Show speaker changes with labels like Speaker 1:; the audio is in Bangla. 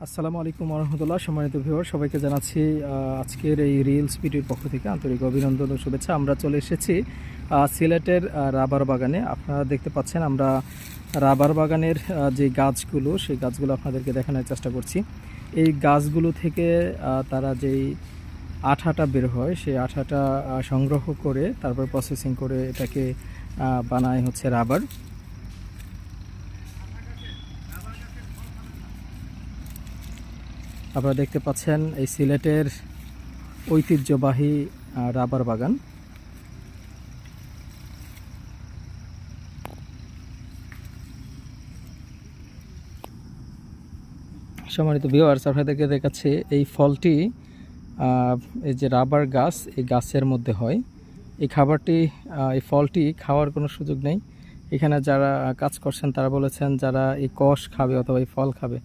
Speaker 1: আসসালামু আলাইকুম রহমতুল্লাহ। সম্মানিত ভিউয়ার, সবাইকে জানাচ্ছি আজকের এই রিলস ভিডিওর পক্ষ থেকে আন্তরিক অভিনন্দন ও শুভেচ্ছা। আমরা চলে এসেছি সিলেটের রাবার বাগানে। আপনারা দেখতে পাচ্ছেন আমরা রাবার বাগানের যে গাছগুলো, সেই গাছগুলো আপনাদেরকে দেখানোর চেষ্টা করছি। এই গাছগুলো থেকে তারা যেই আঠাটা বের হয়, সেই আঠাটা সংগ্রহ করে তারপর প্রসেসিং করে এটাকে বানায় হচ্ছে রাবার। আপনারা দেখতে পাচ্ছেন এই সিলেটের ঐতিহ্যবাহী রাবার বাগান। সম্মানিত ভিউয়ার্স, আপনাদেরকে দেখাচ্ছি এই ফলটি, এই যে রাবার গাছ, এই গাছের মধ্যে হয়। এই খাবারটি, এই ফলটি খাওয়ার কোনো সুযোগ নেই। এখানে যারা কাজ করছেন তারা বলেছেন যারা এই কষ খাবে অথবা এই ফল খাবে